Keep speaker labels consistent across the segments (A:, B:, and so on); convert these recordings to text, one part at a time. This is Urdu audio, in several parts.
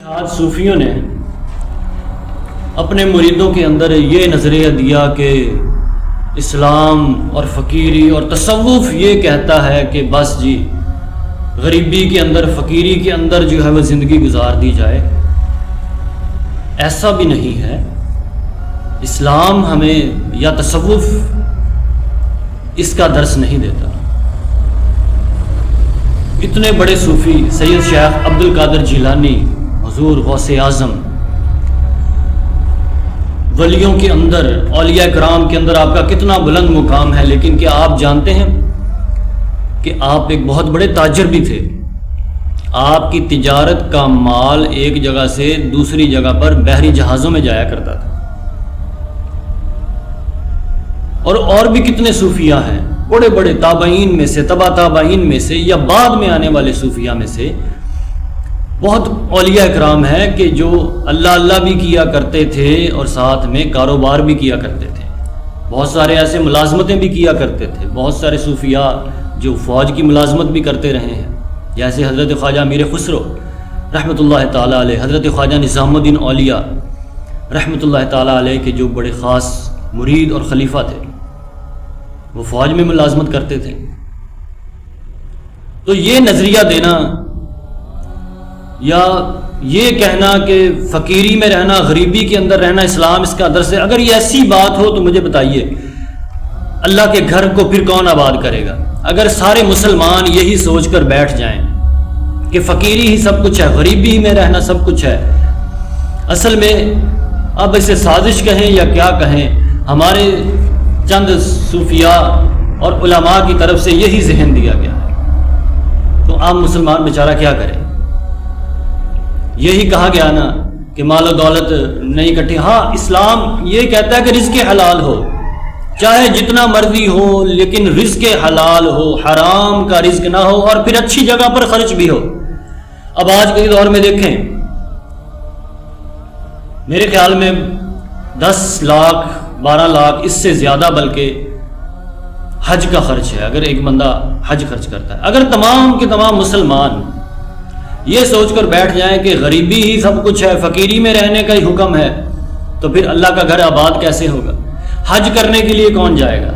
A: آج صوفیوں نے اپنے مریدوں کے اندر یہ نظریہ دیا کہ اسلام اور فقیری اور تصوف یہ کہتا ہے کہ بس جی غریبی کے اندر فقیری کے اندر جو ہے وہ زندگی گزار دی جائے۔ ایسا بھی نہیں ہے۔ اسلام ہمیں یا تصوف اس کا درس نہیں دیتا۔ اتنے بڑے صوفی سید شیخ عبد القادر جیلانی، حضور غوث اعظم، ولیوں کے اندر، اولیاء کرام کے اندر آپ کا کتنا بلند مقام ہے، لیکن کیا آپ جانتے ہیں کہ آپ ایک بہت بڑے تاجر بھی تھے؟ آپ کی تجارت کا مال ایک جگہ سے دوسری جگہ پر بحری جہازوں میں جایا کرتا تھا۔ اور بھی کتنے صوفیاء ہیں، بڑے بڑے تابعین میں سے، تبع تابعین میں سے، یا بعد میں آنے والے صوفیاء میں سے بہت اولیاء کرام ہیں کہ جو اللہ اللہ بھی کیا کرتے تھے اور ساتھ میں کاروبار بھی کیا کرتے تھے۔ بہت سارے ایسے ملازمتیں بھی کیا کرتے تھے۔ بہت سارے صوفیاء جو فوج کی ملازمت بھی کرتے رہے ہیں، جیسے حضرت خواجہ امیر خسرو رحمۃ اللہ تعالیٰ علیہ، حضرت خواجہ نظام الدین اولیاء رحمۃ اللہ تعالیٰ علیہ کے جو بڑے خاص مرید اور خلیفہ تھے، وہ فوج میں ملازمت کرتے تھے۔ تو یہ نظریہ دینا یا یہ کہنا کہ فقیری میں رہنا، غریبی کے اندر رہنا اسلام اس کا درس ہے، اگر یہ ایسی بات ہو تو مجھے بتائیے اللہ کے گھر کو پھر کون آباد کرے گا؟ اگر سارے مسلمان یہی سوچ کر بیٹھ جائیں کہ فقیری ہی سب کچھ ہے، غریبی میں رہنا سب کچھ ہے، اصل میں اب اسے سازش کہیں یا کیا کہیں، ہمارے چند صوفیاء اور علماء کی طرف سے یہی ذہن دیا گیا ہے، تو عام مسلمان بیچارہ کیا کرے؟ یہی کہا گیا نا کہ مال و دولت نہیں کٹھی۔ ہاں، اسلام یہ کہتا ہے کہ رزق حلال ہو، چاہے جتنا مرضی ہو، لیکن رزق حلال ہو، حرام کا رزق نہ ہو، اور پھر اچھی جگہ پر خرچ بھی ہو۔ اب آج کے دور میں دیکھیں، میرے خیال میں 10 لاکھ 12 لاکھ اس سے زیادہ بلکہ حج کا خرچ ہے، اگر ایک بندہ حج خرچ کرتا ہے۔ اگر تمام کے تمام مسلمان یہ سوچ کر بیٹھ جائیں کہ غریبی ہی سب کچھ ہے، فقیری میں رہنے کا ہی حکم ہے، تو پھر اللہ کا گھر آباد کیسے ہوگا؟ حج کرنے کے لیے کون جائے گا؟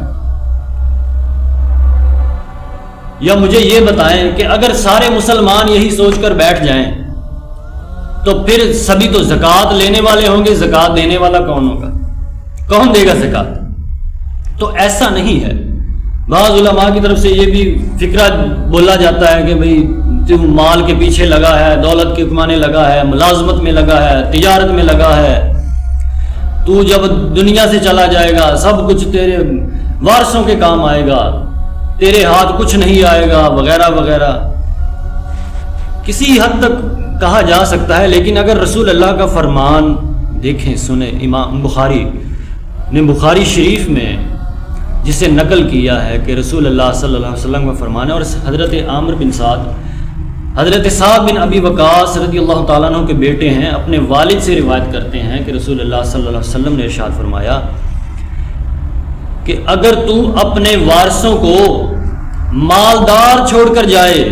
A: یا مجھے یہ بتائیں کہ اگر سارے مسلمان یہی سوچ کر بیٹھ جائیں تو پھر سبھی تو زکوٰۃ لینے والے ہوں گے، زکوٰۃ دینے والا کون ہوگا؟ کون دے گا زکوٰۃ؟ تو ایسا نہیں ہے۔ بعض علماء کی طرف سے یہ بھی فکرہ بولا جاتا ہے کہ بھئی تو مال کے پیچھے لگا ہے، دولت کے کمانے لگا ہے، ملازمت میں لگا ہے، تجارت میں لگا ہے، تو جب دنیا سے چلا جائے گا سب کچھ تیرے وارثوں کے کام آئے گا، تیرے ہاتھ کچھ نہیں آئے گا، وغیرہ وغیرہ۔ کسی حد تک کہا جا سکتا ہے، لیکن اگر رسول اللہ کا فرمان دیکھیں، سنیں، امام بخاری نے بخاری شریف میں جسے نقل کیا ہے کہ رسول اللہ صلی اللہ علیہ وسلم کا فرمان ہے، اور حضرت عامر بن سعد، حضرت سعد بن ابی وقاص رضی اللہ تعالیٰ عنہ کے بیٹے ہیں، اپنے والد سے روایت کرتے ہیں کہ رسول اللہ صلی اللہ علیہ وسلم نے ارشاد فرمایا کہ اگر تو اپنے وارثوں کو مالدار چھوڑ کر جائے،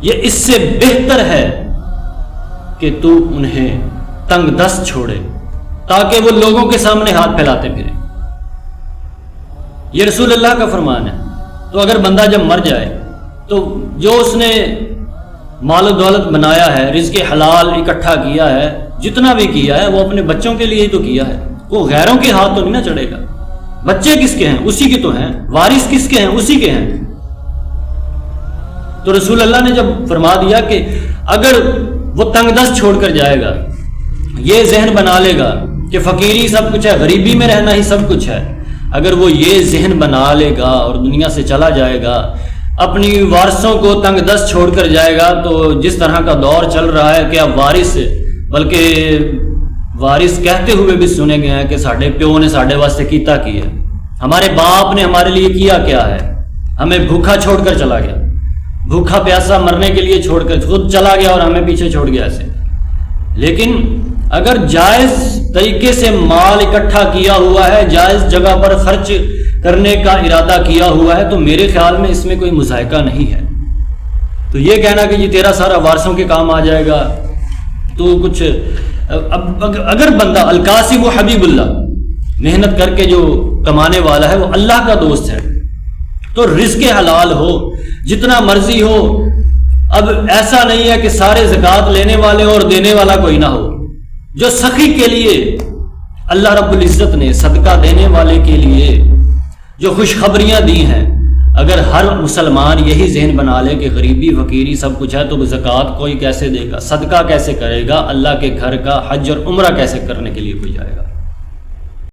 A: یہ اس سے بہتر ہے کہ تو انہیں تنگ دست چھوڑے تاکہ وہ لوگوں کے سامنے ہاتھ پھیلاتے پھریں۔ یہ رسول اللہ کا فرمان ہے۔ تو اگر بندہ جب مر جائے تو جو اس نے مال و دولت بنایا ہے، رزق حلال اکٹھا کیا ہے، جتنا بھی کیا ہے، وہ اپنے بچوں کے لیے ہی تو کیا ہے، وہ غیروں کے ہاتھ تو نہیں نہ چڑھے گا۔ بچے کس کے ہیں؟ اسی کے تو ہیں۔ وارث کس کے ہیں؟ اسی کے ہیں۔ تو رسول اللہ نے جب فرما دیا کہ اگر وہ تنگ دست چھوڑ کر جائے گا، یہ ذہن بنا لے گا کہ فقیری سب کچھ ہے، غریبی میں رہنا ہی سب کچھ ہے، اگر وہ یہ ذہن بنا لے گا اور دنیا سے چلا جائے گا، اپنی وارثوں کو تنگ دست چھوڑ کر جائے گا، تو جس طرح کا دور چل رہا ہے کہ اب وارث، بلکہ وارث کہتے ہوئے بھی سنے گئے ہیں کہ ساڈے پیو نے ساڈے واسطے کیتا کی ہے، ہمارے باپ نے ہمارے لیے کیا کیا ہے، ہمیں بھوکا چھوڑ کر چلا گیا، بھوکا پیاسا مرنے کے لیے چھوڑ کر خود چلا گیا اور ہمیں پیچھے چھوڑ گیا ایسے۔ لیکن اگر جائز طریقے سے مال اکٹھا کیا ہوا ہے، جائز جگہ پر خرچ کرنے کا ارادہ کیا ہوا ہے، تو میرے خیال میں اس میں کوئی مضائقہ نہیں ہے۔ تو یہ کہنا کہ یہ تیرا سارا وارثوں کے کام آ جائے گا، تو کچھ اگر بندہ القاسم و حبیب اللہ محنت کر کے جو کمانے والا ہے وہ اللہ کا دوست ہے تو رزق حلال ہو جتنا مرضی ہو. اب ایسا نہیں ہے کہ سارے زکوٰۃ لینے والے اور دینے والا کوئی نہ ہو. جو سخی کے لیے اللہ رب العزت نے صدقہ دینے والے کے لیے جو خوشخبریاں دی ہیں، اگر ہر مسلمان یہی ذہن بنا لے کہ غریبی فقیری سب کچھ ہے تو زکوٰۃ کوئی کیسے دے گا، صدقہ کیسے کرے گا، اللہ کے گھر کا حج اور عمرہ کیسے کرنے کے لیے کوئی جائے گا.